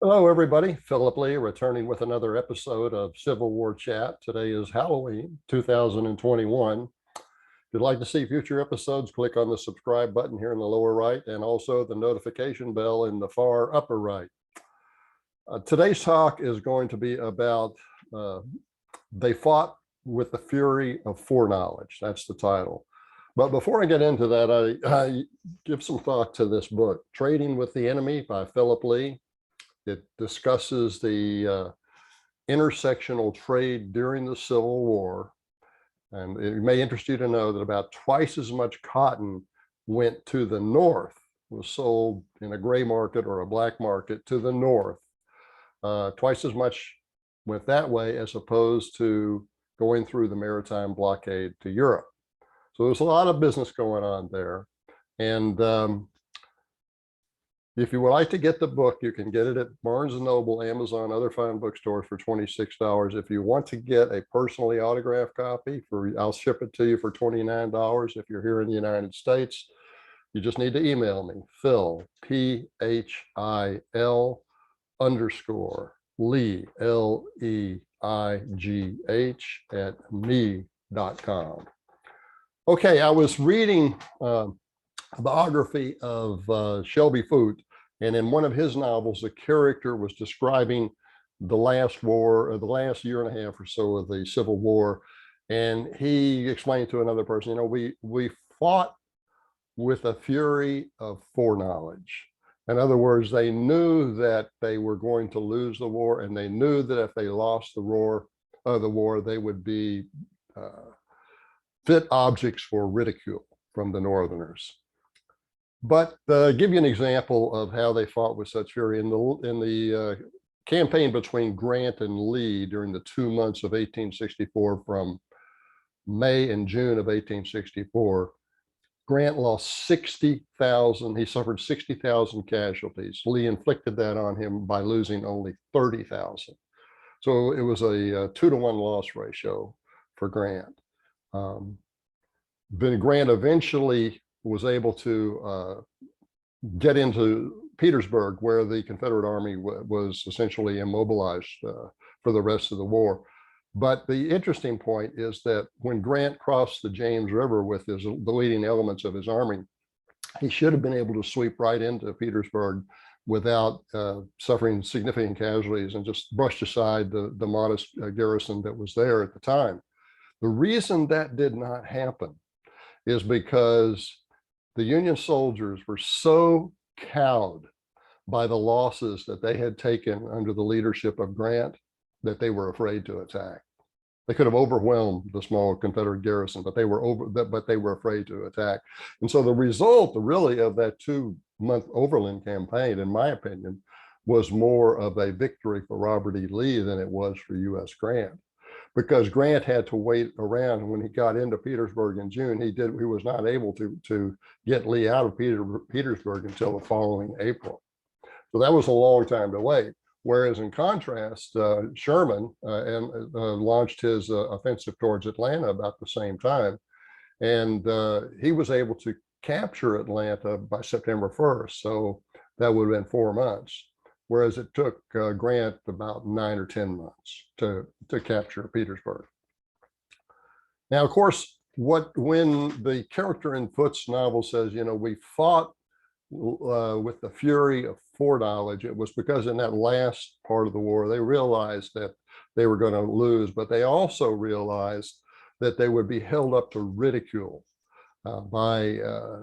Hello, everybody. Philip Lee returning with another episode of Civil War Chat. Today is Halloween 2021. If you'd like to see future episodes, click on the subscribe button here in the lower right and also the notification bell in the far upper right. Today's talk is going to be about They Fought with the Fury of Foreknowledge. That's the title. But before I get into that, I give some thought to this book, Trading with the Enemy by Philip Lee. It discusses the intersectional trade during the Civil War. And it may interest you to know that about twice as much cotton went to the north, was sold in a gray market or a black market to the north. Twice as much went that way as opposed to going through the maritime blockade to Europe. So there's a lot of business going on there. And if you would like to get the book, you can get it at Barnes & Noble, Amazon, other fine bookstores for $26. If you want to get a personally autographed copy, I'll ship it to you for $29. If you're here in the United States, you just need to email me, Phil, P-H-I-L _Lee, L-E-I-G-H @me.com. Okay, I was reading a biography of Shelby Foote, and in one of his novels, the character was describing the last war, or the last year and a half or so of the Civil War, and he explained to another person, you know, we fought with a fury of foreknowledge. In other words, they knew that they were going to lose the war, and they knew that if they lost the war, they would be fit objects for ridicule from the Northerners. But give you an example of how they fought with such fury. In the campaign between Grant and Lee during the 2 months of 1864, from May and June of 1864, Grant lost 60,000. He suffered 60,000 casualties. Lee inflicted that on him by losing only 30,000. So it was a 2-to-1 loss ratio for Grant. Then Grant eventually was able to get into Petersburg, where the Confederate Army was essentially immobilized for the rest of the war. But the interesting point is that when Grant crossed the James River with the leading elements of his army, he should have been able to sweep right into Petersburg without suffering significant casualties, and just brushed aside the modest garrison that was there at the time. The reason that did not happen is because the Union soldiers were so cowed by the losses that they had taken under the leadership of Grant that they were afraid to attack. They could have overwhelmed the small Confederate garrison, but they were afraid to attack. And so the result really of that 2-month overland campaign, in my opinion, was more of a victory for Robert E. Lee than it was for U.S. Grant, because Grant had to wait around. And when he got into Petersburg in June, he was not able to get Lee out of Petersburg until the following April. So that was a long time to wait. Whereas in contrast, Sherman launched his offensive towards Atlanta about the same time. And he was able to capture Atlanta by September 1st. So that would have been 4 months. Whereas it took Grant about 9 or 10 months to capture Petersburg. Now, of course, when the character in Foote's novel says, you know, we fought with the fury of foreknowledge, it was because in that last part of the war, they realized that they were going to lose, but they also realized that they would be held up to ridicule by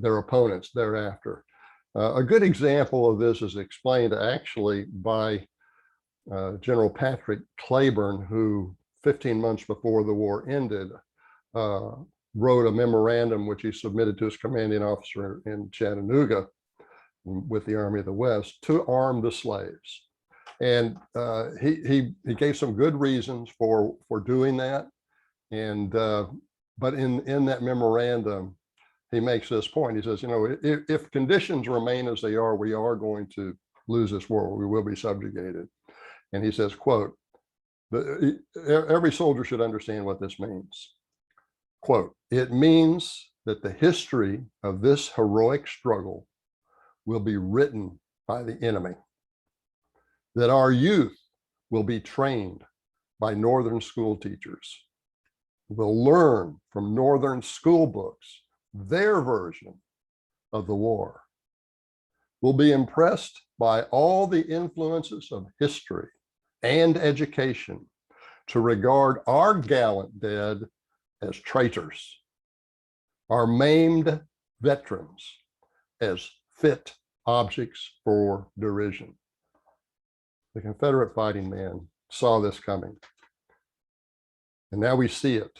their opponents thereafter. A good example of this is explained actually by General Patrick Cleburne, who 15 months before the war ended, wrote a memorandum which he submitted to his commanding officer in Chattanooga with the Army of the West to arm the slaves. And he gave some good reasons for doing that. And but in that memorandum, he makes this point. He says, you know, if conditions remain as they are, we are going to lose this war. We will be subjugated. And he says, quote, every soldier should understand what this means. Quote, it means that the history of this heroic struggle will be written by the enemy. that our youth will be trained by Northern school teachers, will learn from Northern school books their version of the war, will be impressed by all the influences of history and education to regard our gallant dead as traitors, our maimed veterans as fit objects for derision. The Confederate fighting man saw this coming. And now we see it,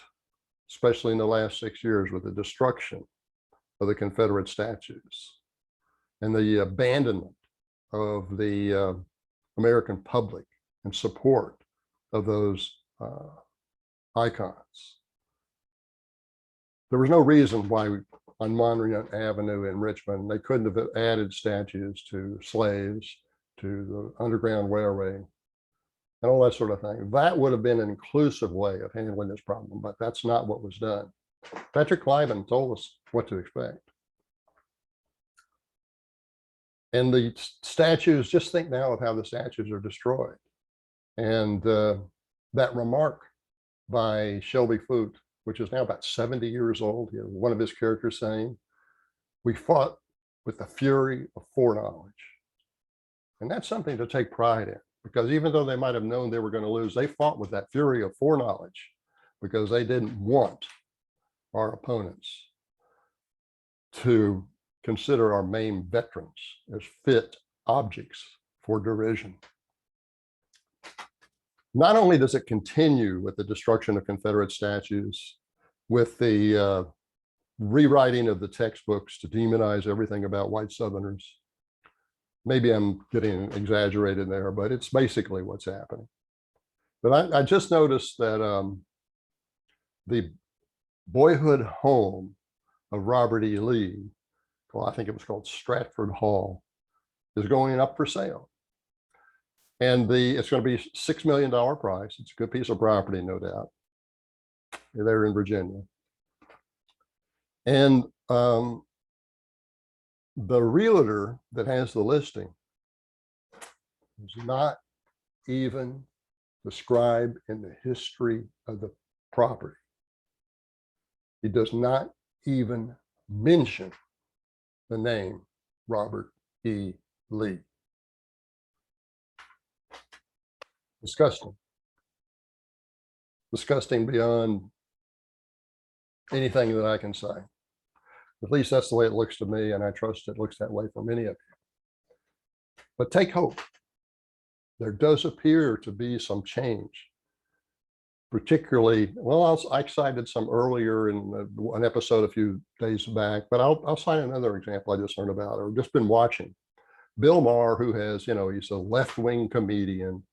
especially in the last 6 years with the destruction of the Confederate statues and the abandonment of the American public in support of those icons. There was no reason why on Monument Avenue in Richmond they couldn't have added statues to slaves, to the Underground Railway, and all that sort of thing. That would have been an inclusive way of handling this problem, but that's not what was done. Patrick Cleburne told us what to expect. And the statues, just think now of how the statues are destroyed. And that remark by Shelby Foote, which is now about 70 years old, one of his characters saying, "We fought with the fury of foreknowledge." And that's something to take pride in, because even though they might have known they were going to lose, they fought with that fury of foreknowledge because they didn't want our opponents to consider our maimed veterans as fit objects for derision. Not only does it continue with the destruction of Confederate statues, with the rewriting of the textbooks to demonize everything about white Southerners. Maybe I'm getting exaggerated there, but it's basically what's happening. But I just noticed that the boyhood home of Robert E. Lee, well, I think it was called Stratford Hall, is going up for sale. And it's going to be $6 million price. It's a good piece of property, no doubt. They're in Virginia. And the realtor that has the listing is not even described in the history of the property. He does not even mention the name Robert E. Lee. Disgusting. Disgusting beyond anything that I can say. At least that's the way it looks to me, and I trust it looks that way for many of you. But take hope. There does appear to be some change, particularly, well, I cited some earlier in an episode a few days back, but I'll cite another example I just learned about or just been watching. Bill Maher, who has, he's a left-wing comedian.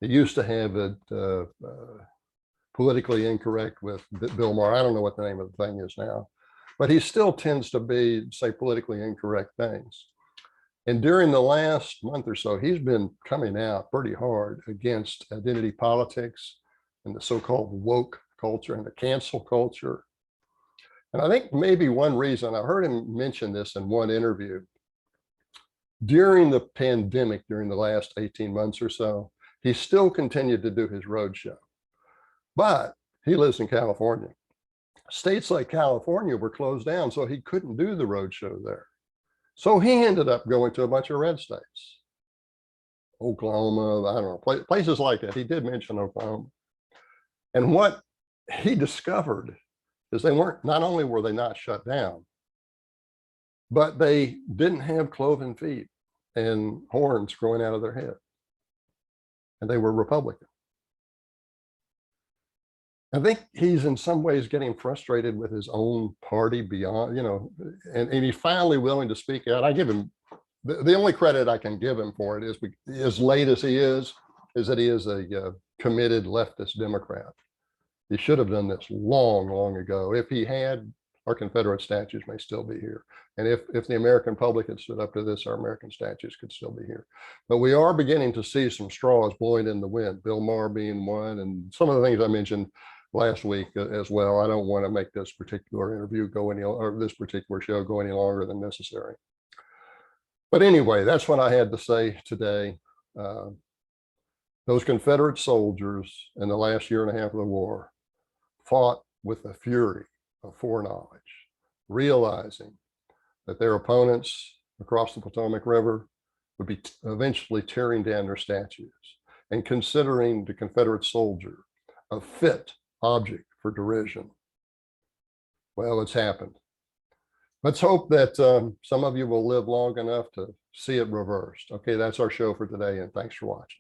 He used to have it politically incorrect with Bill Maher. I don't know what the name of the thing is now, but he still tends to say politically incorrect things. And during the last month or so, he's been coming out pretty hard against identity politics and the so-called woke culture and the cancel culture. And I think maybe one reason, I heard him mention this in one interview, during the pandemic, during the last 18 months or so, he still continued to do his roadshow. But he lives in California. States like California were closed down, so he couldn't do the roadshow there. So he ended up going to a bunch of red states. Oklahoma, I don't know, places like that. He did mention Oklahoma. And what he discovered is not only were they not shut down, but they didn't have cloven feet and horns growing out of their head. And they were Republican. I think he's in some ways getting frustrated with his own party beyond, and he's finally willing to speak out. I give him, the only credit I can give him for it is, as late as he is that he is a committed leftist Democrat. He should have done this long, long ago. If he had, our Confederate statues may still be here. And if the American public had stood up to this, our American statues could still be here. But we are beginning to see some straws blowing in the wind, Bill Maher being one, and some of the things I mentioned last week as well. I don't want to make this particular interview or this particular show go any longer than necessary. But anyway, that's what I had to say today. Those Confederate soldiers in the last year and a half of the war fought with the fury of foreknowledge, realizing that their opponents across the Potomac River would be eventually tearing down their statues, and considering the Confederate soldier a fit object for derision. Well, it's happened. Let's hope that some of you will live long enough to see it reversed. Okay, that's our show for today, and thanks for watching.